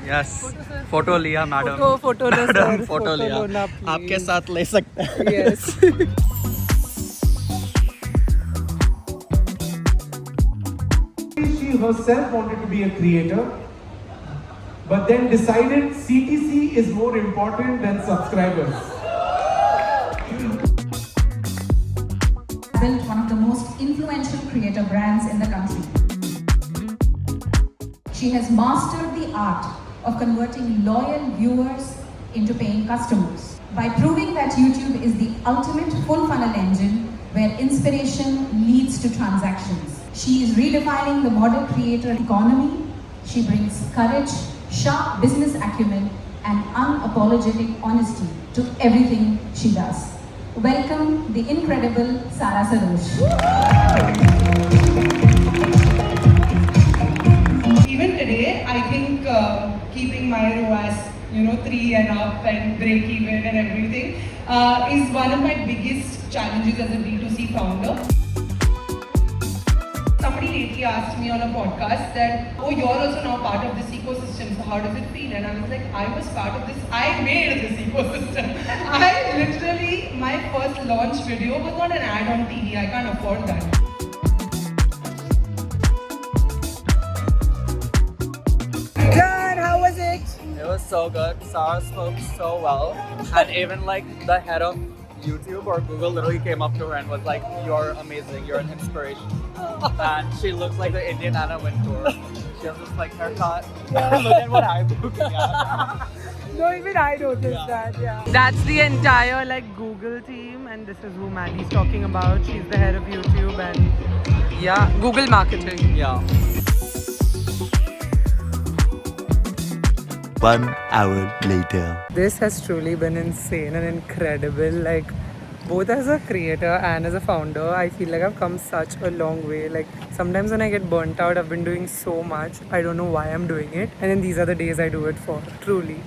Yes. Photo लिया madam. Photo लो sir. Photo लिया. लो ना, please. आपके साथ ले सकते हैं. Yes. She herself wanted to be a creator, but then decided CTC is more important than subscribers. Built one of the most influential creator brands in the country. She has mastered the art of converting loyal viewers into paying customers. By proving that YouTube is the ultimate full funnel engine where inspiration leads to transactions. She is redefining the model creator economy. She brings courage, sharp business acumen, and unapologetic honesty to everything she does. Welcome the incredible Sara Sarosh. Even today, I think keeping my ROAS, 3 and up and break even and everything is one of my biggest challenges as a B2C founder. Somebody lately asked me on a podcast that, oh, you're also now part of this ecosystem, so how does it feel? And I was like, I was part of this, I made this ecosystem. I literally, my first launch video was not an ad on TV, I can't afford that. John, how was it? It was so good. Sarah spoke so well. And even like the head of YouTube or Google literally came up to her and was like, "You're amazing, you're an inspiration." And she looks like the Indian Anna Wintour. She has this like haircut. Look at what I'm looking at. No, even I noticed that, yeah. That's the entire like Google team, and this is who Maddie's talking about. She's the head of YouTube and yeah, Google marketing. Yeah. 1 hour later. This has truly been insane and incredible. Like, both as a creator and as a founder, I feel like I've come such a long way. Like, sometimes when I get burnt out, I've been doing so much, I don't know why I'm doing it. And then these are the days I do it for, truly.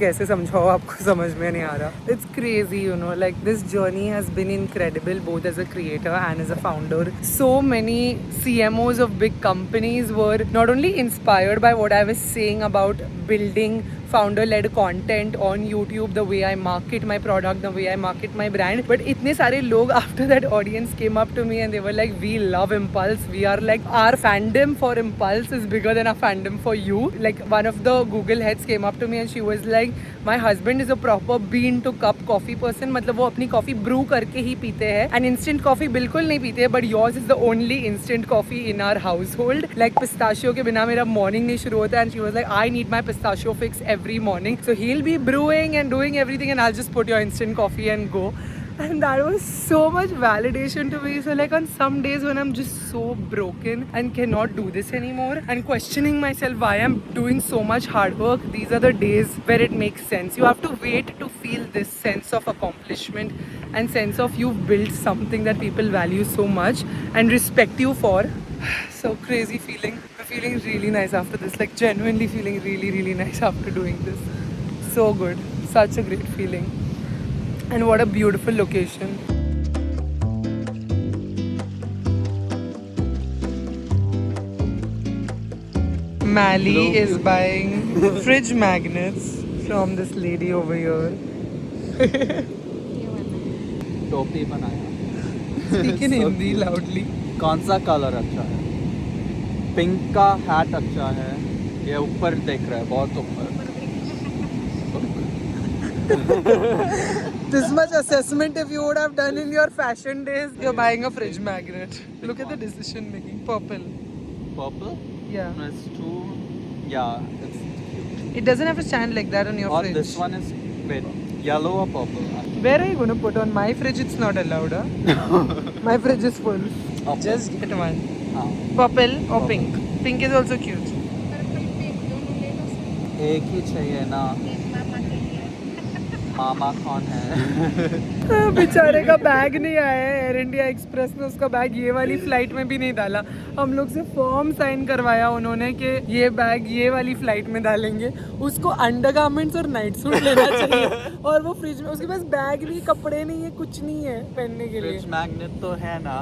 कैसे समझाओ आपको समझ में नहीं आ रहा. It's crazy, like this journey has been incredible both as a creator and as a founder. So many CMOs of big companies were not only inspired by what I was saying about building founder-led content on YouTube, the way I market my product, the way I market my brand, but itne sare log after that audience came up to me and they were like, we love Impulse, we are like, our fandom for Impulse is bigger than our fandom for you. Like, one of the Google heads came up to me and she was like, my husband is a proper bean to cup coffee person, मतलब वो अपनी coffee brew करके ही पीते हैं, and instant coffee बिल्कुल नहीं पीते, but yours is the only instant coffee in our household. Like, pistachio के बिना मेरा morning नहीं शुरू होता, and she was like, I need my pistachio fix every morning, so he'll be brewing and doing everything and I'll just put your instant coffee and go. And that was so much validation to me. So like, on some days when I'm just so broken and cannot do this anymore and questioning myself why I'm doing so much hard work, these are the days where it makes sense. You have to wait to feel this sense of accomplishment and sense of you've built something that people value so much and respect you for. So crazy feeling. I'm feeling really nice after this, like genuinely feeling really, really nice after doing this. So good. Such a great feeling. And what a beautiful location. Mally is buying fridge magnets from this lady over here. टोपी बनाया. Speak in Hindi loudly. कौन सा colour अच्छा है? Pink का hat अच्छा है. ये ऊपर देख रहा है, बहुत ऊपर. This much assessment if you would have done in your fashion days. You're buying a fridge magnet. Look at the decision making. Purple. Purple? Yeah. No, it's too. Yeah, it's cute. It doesn't have to stand like that on your Or fridge. this one is wait, yellow or purple? Where are you going to put on my fridge? It's not allowed, huh? My fridge is full. Okay. Just get one. हाँ. Purple or pink. Pink is also cute. एक ही चाहिए ना. मामा कौन है? बेचारे का bag नहीं आया है. एयर इंडिया एक्सप्रेस ने उसका बैग ये वाली फ्लाइट में भी नहीं डाला. हम लोग से फॉर्म साइन करवाया उन्होंने कि ये बैग ये वाली फ्लाइट में डालेंगे. उसको अंडरगारमेंट्स और नाइट सूट लेना चाहिए और वो फ्रिज में, उसके पास बैग नहीं, कपड़े नहीं है, कुछ नहीं है पहनने के लिए. फ्रिज मैग्नेट तो है ना.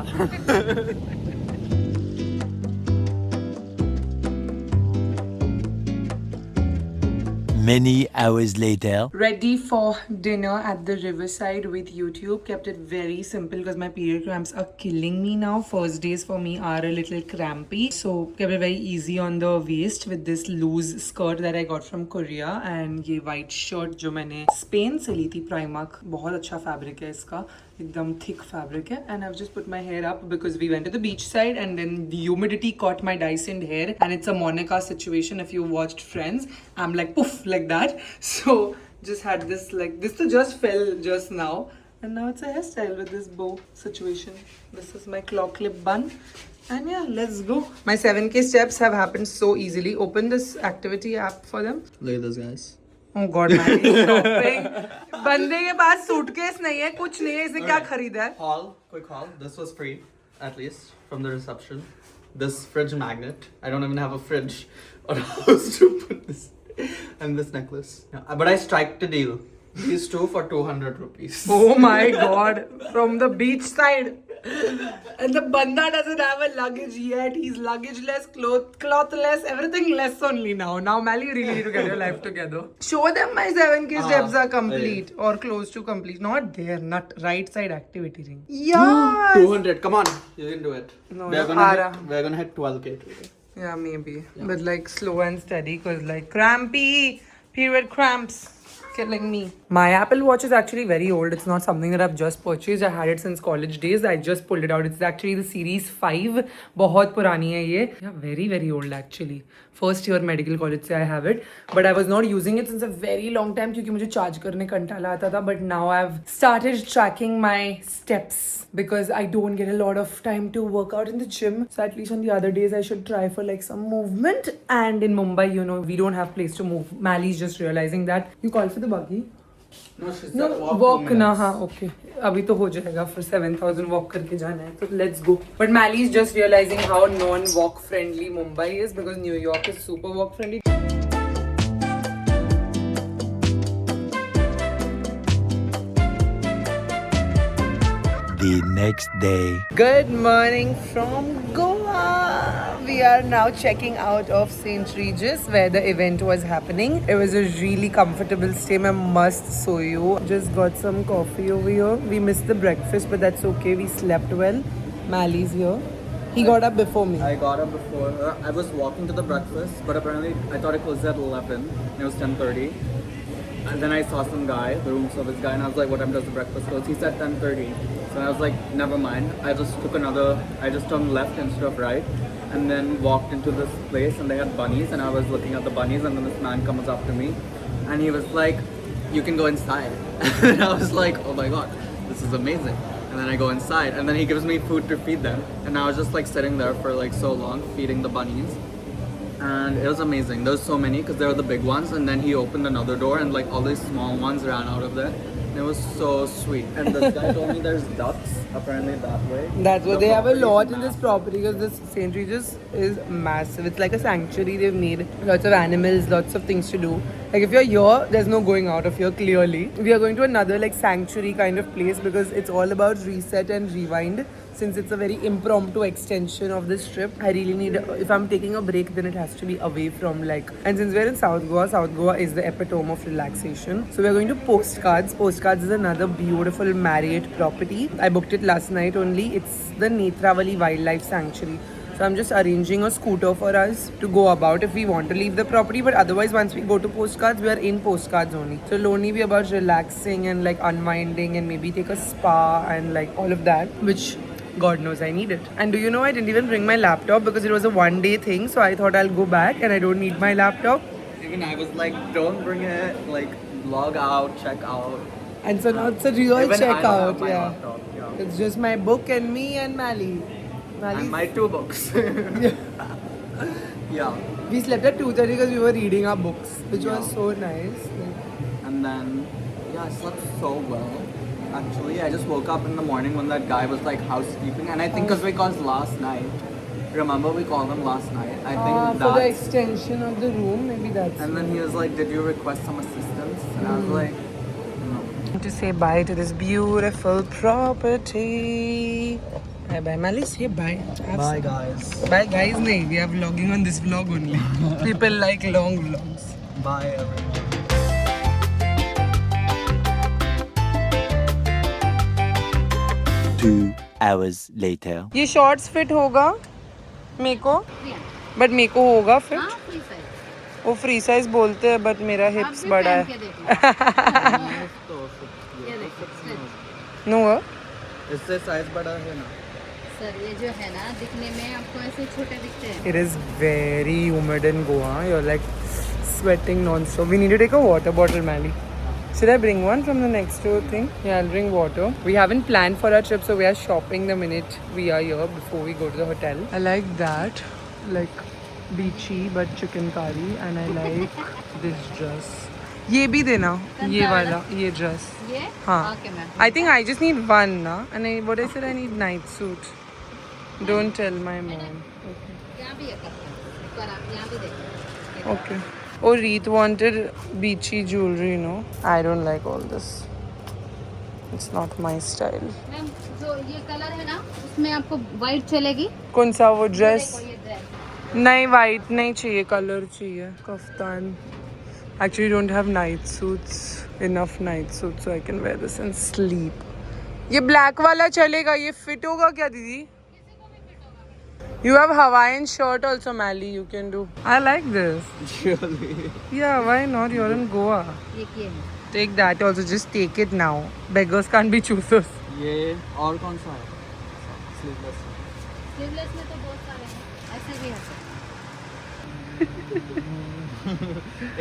Many hours later. Ready for dinner at the riverside with YouTube. Kept it very simple because my period cramps are killing me now. First days for me are a little crampy, so kept it very easy on the waist with this loose skirt that I got from Korea and ये white shirt जो मैंने Spain से ली थी Primark. बहुत अच्छा fabric है इसका, एकदम thick fabric है. And I've just put my hair up because we went to the beach side and then the humidity caught my Dyson hair and it's a Monica situation. If you watched Friends, I'm like poof like that. So just had this like this to just fell just now, and now it's a hairstyle with this bow situation. This is my claw clip bun, and yeah, let's go. My 7K steps have happened so easily. Open this activity app for them. Look at this, guys. Oh God, man, he's stopping. बंदे के पास suitcase नहीं है, कुछ नहीं है, इसने क्या खरीदा है? Haul, quick haul. This was free, at least, from the reception. This fridge magnet. I don't even have a fridge or a house to put this. And this necklace. Yeah, but I striked a deal. These two for 200 rupees. Oh my God, from the beach side. And the banda doesn't have a luggage yet. He's luggageless, clothless, everything less only now. Now, Mally, you really need to get your life together. Show them my 7K steps are complete or close to complete. Not there, not right side activity ring. Yeah. 200. Come on, you can do it. No, we're gonna hit 12K today. Yeah, maybe. Yeah. But like slow and steady, cause like crampy, period cramps. Killing me. My Apple Watch is actually very old. It's not something that I've just purchased. I had it since college days. I just pulled it out. It's actually the Series 5. बहुत पुरानी है ये. Yeah, very very old actually. First year medical college से I have it. But I was not using it since a very long time क्योंकि मुझे charge करने कंटाला आता था. But now I've started tracking my steps because I don't get a lot of time to work out in the gym. So at least on the other days I should try for like some movement. And in Mumbai, you know, we don't have place to move. Mally's just realizing that. You call for the buggy? No, she said No, walk 2 ना minutes. हाँ okay. अभी तो हो जाएगा फिर 7,000 walk करके जाना है तो let's go. But Mally is just realizing how non-walk friendly Mumbai is because New York is super walk friendly. The next day. Good morning from Goa. We are now checking out of St. Regis where the event was happening. It was a really comfortable stay. I must show you. Just got some coffee over here. We missed the breakfast, but that's okay. We slept well. Mally's here. He got up before me. I got up before her. I was walking to the breakfast, but apparently I thought it closed at 11. And it was 10:30. And then I saw some guy, the room service guy, and I was like, what time does the breakfast close? He said 10:30. So I was like, never mind. I just turned left instead of right. And then walked into this place and they had bunnies and I was looking at the bunnies and then this man comes up to me and he was like, you can go inside. And I was like, oh my God, this is amazing. And then I go inside and then he gives me food to feed them. And I was just like sitting there for like so long feeding the bunnies. And it was amazing. There was so many because they were the big ones and then he opened another door and like all these small ones ran out of there. It was so sweet. And this guy told me there's ducks apparently that way. That's what The they have a property is lot in this massive. property because this St. Regis is massive. It's like a sanctuary they've made. Lots of animals, lots of things to do. Like if you're here, there's no going out of here clearly. We are going to another like sanctuary kind of place because it's all about reset and rewind. Since it's a very impromptu extension of this trip, I really need, if I'm taking a break, then it has to be away from like, and since we're in South Goa is the epitome of relaxation. So we're going to Postcards. Postcards is another beautiful Marriott property. I booked it last night only. It's the Netravali Wildlife Sanctuary. So I'm just arranging a scooter for us to go about if we want to leave the property. But otherwise, once we go to Postcards, we are in Postcards only. So it'll only be about relaxing and like unwinding and maybe take a spa and like all of that, which God knows I need it. And do you know I didn't even bring my laptop because it was a one-day thing. So I thought I'll go back and I don't need my laptop. Even I was like, don't bring it, like log out, check out. And so now it's a real Even I don't checkout. have my Yeah. laptop, yeah. It's just my book and me and Mally. And my 2 books. Yeah. We slept at 2:30 because we were reading our books, which Yeah. was so nice. And then, yeah, I slept so well. Actually, I just woke up in the morning when that guy was like housekeeping. And I think because last night, remember we called him last night? I think for the that. extension of the room, maybe that's. And then he was like, did you request some assistance? And I was like, no. To say bye to this beautiful property. Bye bye, Mally. Say bye. Bye, guys. Bye, guys. No, we are vlogging on this vlog only. People like long vlogs. Bye, everyone. 2 hours later. ये shorts fit होगा मेरे को but मेरे को होगा fit वो free size बोलते हैं बट मेरा हिप्स बड़ा है नो इससे साइज बड़ा है ना. सर ये जो है ना दिखने में आपको ऐसे छोटे दिखते हैं. It is very humid in Goa. You're like sweating non-stop. We need to take a water bottle, Mally. Should I bring one from the next door thing? Yeah, I'll bring water. We haven't planned for our trip, so we are shopping the minute we are here before we go to the hotel. I like that, like beachy but chicken curry, and I like this dress. ये भी देना, ये वाला, ये dress. ये हाँ. Okay ma'am I think I just need one, na? And what I said, I need night suit. Don't tell my mom. Okay. यहाँ भी है पर आप यहाँ भी देखो Okay. Oh, Reet wanted beachy jewelry, no? I don't like all this. It's not my style. Ma'am जो ये कलर है ना उसमें आपको वाइट चलेगी कौन सा वो ड्रेस? देखो ये ड्रेस नहीं वाइट नहीं चाहिए कलर चाहिए kaftan actually don't have night suits enough night suits so I can wear this and sleep ये black वाला चलेगा ये fit होगा क्या दीदी you have Hawaiian shirt also Mally you can do I like this Really? yeah why not you're in Goa एक ये है take that also just take it now beggars can't be choosers ये और कौन सा है? Sleeveless. स्लीवलेस में तो बहुत सारे हैं ऐसे भी है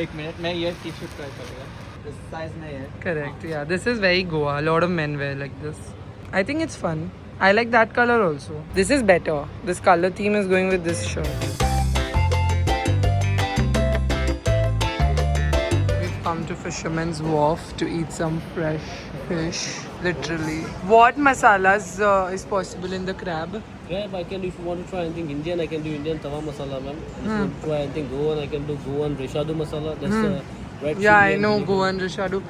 एक मिनट मैं ये टी-शर्ट ट्राई करूँगा. This size नहीं है. correct yeah this is very Goa a lot of men wear like this I think it's fun I like that color also this is better this color theme is going with this shirt we've come to Fisherman's Wharf to eat some fresh fish literally what masalas is possible in the crab Crab, I can, if you want to try anything Indian, I can do Indian tawa masala, ma'am. If you want to try anything Goan, I can do Goan reshadu masala. That's red yeah chili I and know chili. Goan reshadu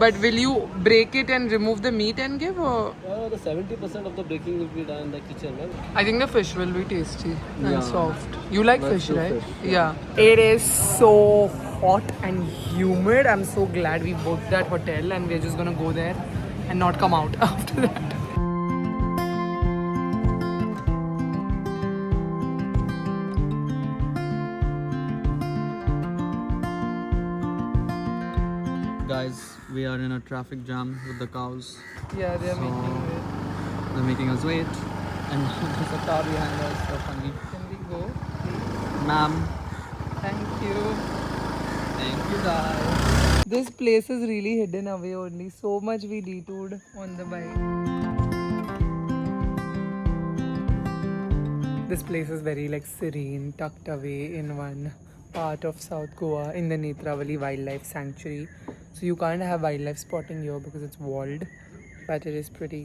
but will you break it and remove the meat and give or The 70% of the baking will be done in the kitchen, ma'am. I think the fish will be tasty and Yeah. soft. You like Let's fish, do right? fish, Yeah. It is so hot and humid. I'm so glad we booked that hotel and we're just gonna go there and not come out after that. Guys, we are in a traffic jam with the cows. Yeah, they're So- making it. They're making us wait. And there's a car behind us. So funny. Can we go? Ma'am, Thank you. thank you guys. This place is really hidden away only. So much we detoured on the bike. This place is very like serene, tucked away in one part of South Goa in the Netravali Wildlife Sanctuary. So you can't have wildlife spotting here because it's walled, but it is pretty,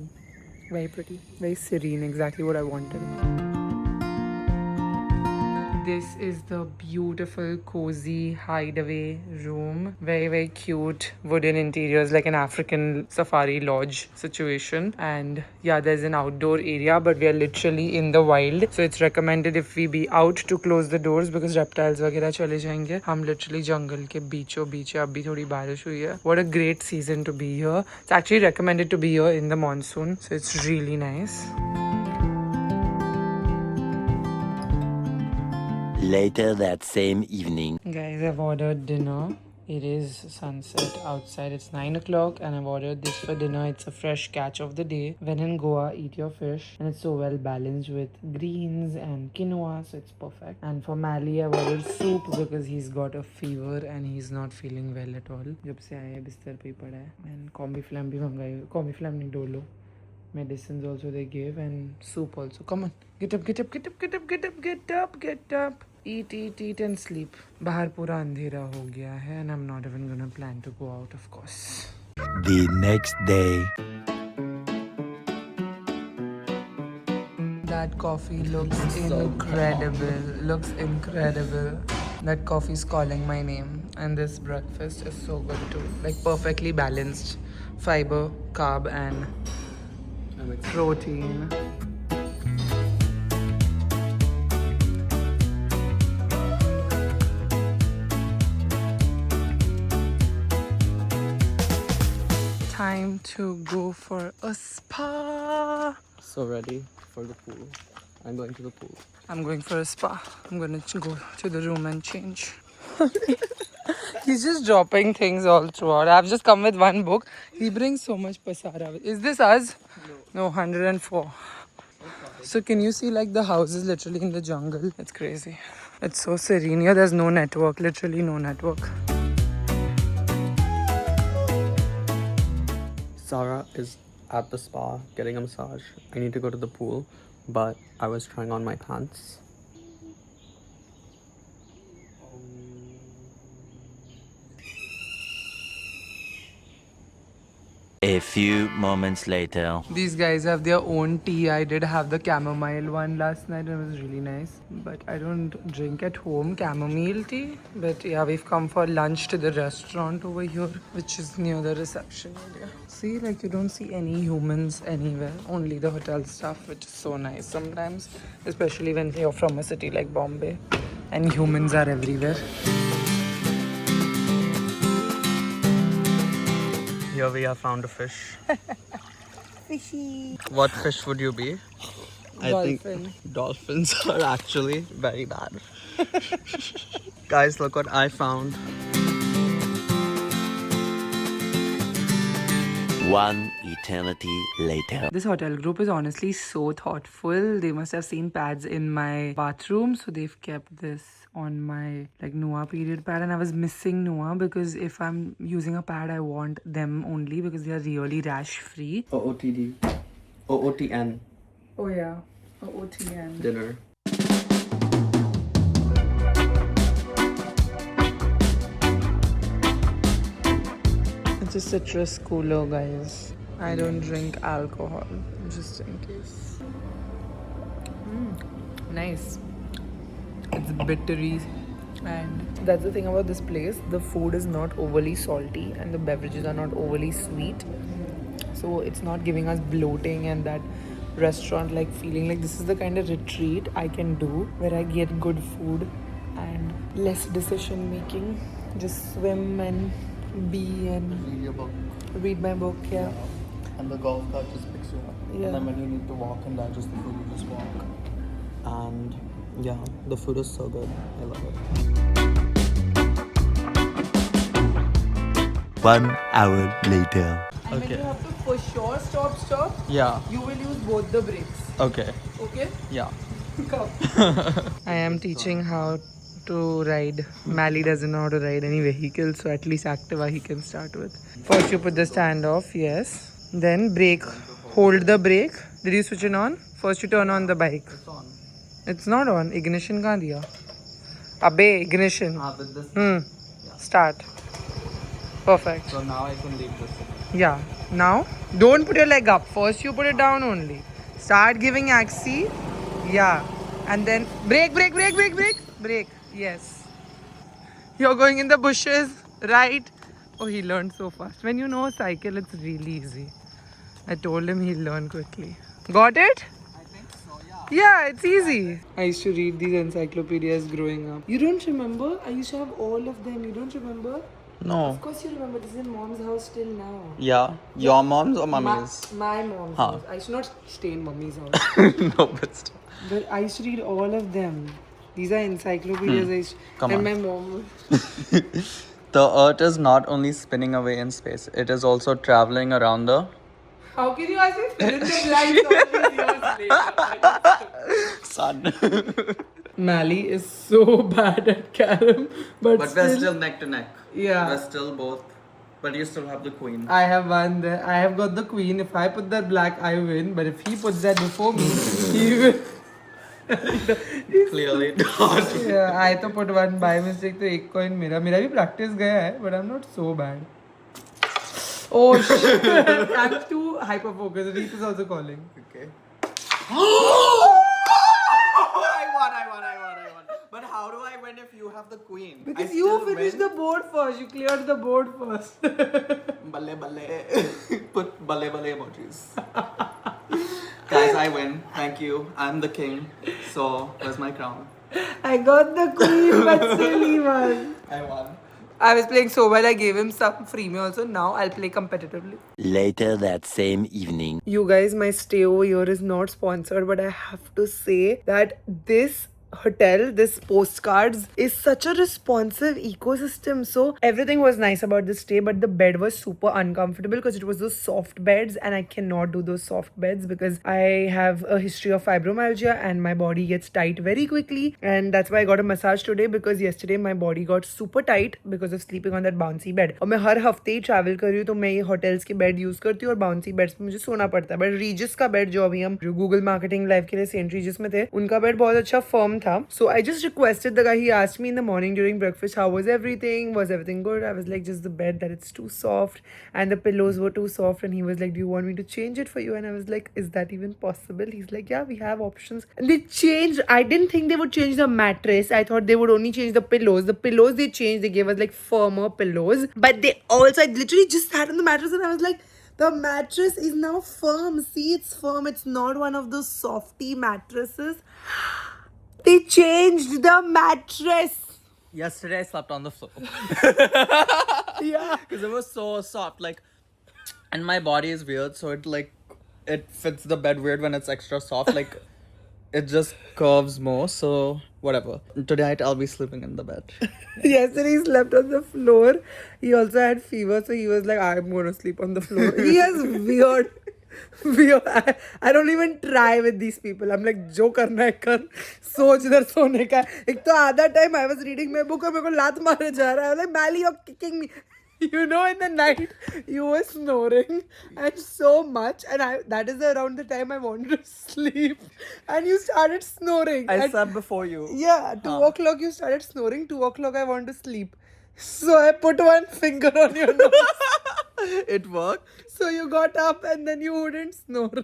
very serene, exactly what I wanted. This is the beautiful, cozy hideaway room. Very cute wooden interiors, like an African safari lodge situation. And yeah, there's an outdoor area, but we are literally in the wild. So it's recommended if we be out to close the doors because reptiles वगैरह चले जाएंगे. हम literally jungle के बीचों बीच है. अभी थोड़ी बारिश हुई है. What a great season to be here. It's actually recommended to be here in the monsoon. So it's really nice. Later that same evening. Guys, I've ordered dinner. It is sunset outside. It's 9 o'clock and I've ordered this for dinner. It's a fresh catch of the day. When in Goa, eat your fish. And it's so well balanced with greens and quinoa, so it's perfect. And for Mally, I've ordered soup because he's got a fever and he's not feeling well at all. जब से आया है बिस्तर पे ही पड़ा है. And Combi-Flam भी मंगाई. Combi-Flam नहीं Dolo. Medicines also they gave and soup also. Come on. Get up, get up, get up, get up, get up, get up, get up. Eat, eat, eat and sleep. बाहर पूरा अंधेरा हो गया है and I'm not even gonna plan to go out, of course. The next day. That coffee looks incredible. Looks incredible. That coffee's calling my name. And this breakfast is so good too. Like perfectly balanced. Fiber, carb and protein. Time to go for a spa. So ready for the pool. I'm going to the pool. I'm going for a spa. I'm going to go to the room and change. He's just dropping things all throughout. I've just come with one book. He brings so much pasara. Is this us? No, 104. So can you see like the houses literally in the jungle? It's crazy. It's so serene here. There's no network. Literally no network. Zara is at the spa getting a massage. I need to go to the pool, but I was trying on my pants. A few moments later. These guys have their own tea. I did have the chamomile one last night. It was really nice. But I don't drink at home chamomile tea. But yeah, we've come for lunch to the restaurant over here, which is near the reception area. See, like you don't see any humans anywhere. Only the hotel staff, which is so nice sometimes. Especially when you're from a city like Bombay. And humans are everywhere. Here we have found a fish. Fishy. What fish would you be? I Dolphin. think dolphins are actually very bad. Guys, look what I found. One eternity later. This hotel group is honestly so thoughtful. They must have seen pads in my bathroom, so they've kept this on my like Noah period pad, and I was missing Noah because if I'm using a pad, I want them only because they are really rash free. OOTD. OOTN. Oh yeah, OTN. Dinner. It's a citrus cooler, guys. I don't drink alcohol, just in case. Nice. It's bittery, and that's the thing about this place. The food is not overly salty and the beverages are not overly sweet, so it's not giving us bloating and that restaurant like feeling. Like this is the kind of retreat I can do where I get good food and less decision making. Just swim and be and Read your book. read my book. Yeah. And the golf cart just picks you up. Yeah. And then when you need to walk and digest the food, you just walk. And yeah, the food is so good. I love it. 1 hour later. And when you have to for sure stop, Yeah. you will use both the brakes. Okay. Okay? Yeah. Come. I am teaching how to ride. Mally doesn't know how to ride any vehicle, so at least Activa he can start with. First you put the stand off, yes. Then brake. Hold the brake. Did you switch it on? First you turn on the bike. It's on. It's not on. Ignition kahan diya? Abbe, ignition. With this. Start. Perfect. So now I can leave this. Yeah. Now, don't put your leg up. First you put it down only. Start giving axi. Yeah. And then brake. Brake. Yes. You're going in the bushes, right? Oh, he learned so fast. When you know a cycle, it's really easy. I told him he'll learn quickly. Got it? I think so, yeah. Yeah, it's easy. I used to read these encyclopedias growing up. You don't remember? I used to have all of them. You don't remember? No. Of course you remember. This is in mom's house till now. Yeah. Your mom's or mommy's? My mom's Huh. house. I used to not stay in mommy's house. No, but still. But I used to read all of them. These are encyclopedias. I used to, Come and on. my mom. The earth is not only spinning away in space, it is also traveling around the How can you ask me fill in the blanks all these years later? sun. Mally is so bad at carom, but But we're still neck to neck. Yeah. We're still both. But you still have the queen. I have won there. I have got the queen. If I put that black, I win. But if he puts that before me, he will. Clearly not. Yeah, I तो put one by mistake तो एक coin मेरा भी practice गया है, but I'm not so bad. Oh shit! I'm too hyper focused. Reef is also calling. Okay. I won. But how do I win if you have the queen? Because I you still finished win? the board first. You cleared the board first. Balle balle. Put balle balle emojis. Guys, I win. Thank you. I'm the king. So, where's my crown? I got the queen, but still he won. I won. I was playing so well, I gave him some freebie also. Now I'll play competitively. Later that same evening. You guys, my stay over here is not sponsored, but I have to say that this hotel, this postcards, is such a responsive ecosystem. So everything was nice about this stay, but the bed was super uncomfortable because it was those soft beds, and I cannot do those soft beds because I have a history of fibromyalgia and my body gets tight very quickly. And that's why I got a massage today, because yesterday my body got super tight because of sleeping on that bouncy bed. और मैं हर हफ्ते ही travel कर रही हूँ तो मैं ये hotels के bed यूज करती हूँ और bouncy beds पे मुझे सोना पड़ता है. बट रीजिस का बेड जो अभी हम गूगल मार्केटिंग लाइव के लिए सेंट रीजिस में थे, उनका बेड बहुत अच्छा फर्म था. So I just requested the guy. He asked me in the morning during breakfast, how was everything? Was everything good? I was like, just the bed that it's too soft and the pillows were too soft. And he was like, do you want me to change it for you? And I was like, is that even possible? He's like, yeah, we have options. And they changed. I didn't think they would change the mattress. I thought they would only change the pillows. The pillows they changed. They gave us like firmer pillows. But they also, I literally just sat on the mattress and I was like, the mattress is now firm. See, it's firm. It's not one of those softy mattresses. They changed the mattress. Yesterday I slept on the floor. Yeah. Because it was so soft, like, and my body is weird, so it fits the bed weird when it's extra soft, like, it just curves more, so whatever. Tonight I'll be sleeping in the bed. Yesterday he slept on the floor. He also had fever, so he was like, I'm going to sleep on the floor. He has weird. I don't even try with these people. I'm like, जो करना है कर, सोच इधर सोने का. एक तो आधा time I was reading my book और मेरे को लात मारे जा रहा है. I was like, Mally, you're kicking me. You know, in the night you were snoring and so much, and that is around the time I wanted to sleep, and you started snoring. I slept before you. Yeah, 2 o'clock you started snoring. 2 o'clock I want to sleep. So I put one finger on your nose. It worked. So you got up and then you wouldn't snore.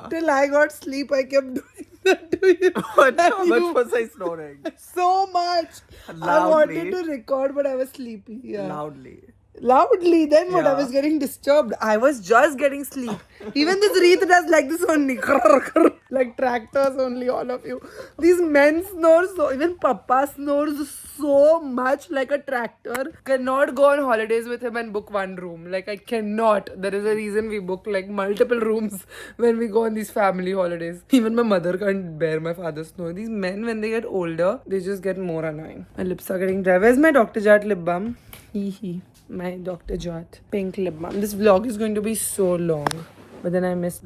Till I got sleep, I kept doing that to you. How much was I snoring? So much. I Loudly. wanted to record, but I was sleepy. Yeah. Loudly. Then what? I Yeah. was getting disturbed. I was just getting sleep. Even this Reet does like this only. Like tractors only, all of you. These men snore so, even Papa snores so much like a tractor. Cannot go on holidays with him and book one room. Like I cannot. There is a reason we book like multiple rooms when we go on these family holidays. Even my mother can't bear my father's snore. These men, when they get older, they just get more annoying. My lips are getting dry. Where's my Dr. Jart lip balm? Hee. My Dr. Jart pink lip balm. This vlog is going to be so long, but then I missed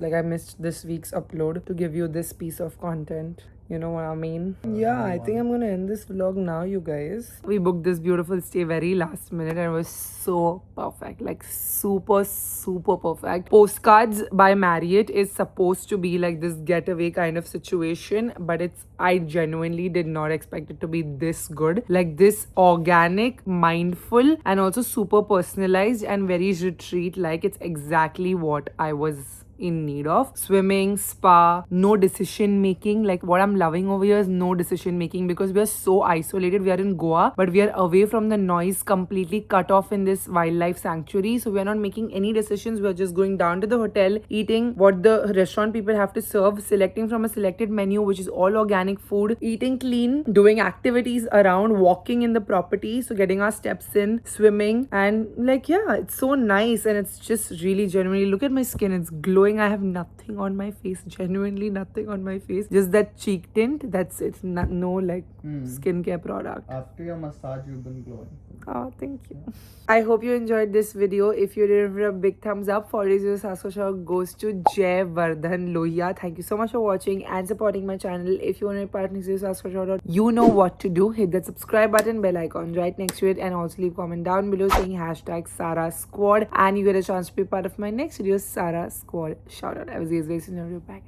this week's upload to give you this piece of content. You know what I mean? Yeah, I think I'm gonna end this vlog now, you guys. We booked this beautiful stay very last minute and it was so perfect. Like super, super perfect. Postcards by Marriott is supposed to be like this getaway kind of situation, but I genuinely did not expect it to be this good. Like this organic, mindful, and also super personalized and very retreat. Like it's exactly what I was in need of. Swimming, spa, no decision making. Like what I'm loving over here is no decision making, because we are so isolated. We are in Goa, but we are away from the noise, completely cut off in this wildlife sanctuary. So we are not making any decisions. We are just going down to the hotel, eating what the restaurant people have to serve, selecting from a selected menu, which is all organic food, eating clean, doing activities around, walking in the property, so getting our steps in, swimming, and like yeah, it's so nice. And it's just really genuinely, look at my skin, it's glowing. I have nothing on my face, genuinely nothing on my face, just that cheek tint, that's it. No like skincare product. After your massage, you've been glowing. Oh, thank you. I hope you enjoyed this video. If you did, a big thumbs up. 40 Sasquatch goes to Jay Vardhan Lohia. Thank you so much for watching and supporting my channel. If you want to be part of Sasquatch, you know what to do. Hit that subscribe button, bell icon right next to it, and also leave a comment down below saying hashtag Sara Squad, and you get a chance to be part of my next video, Sara Squad shoutout. I was Grace, and I'll be back.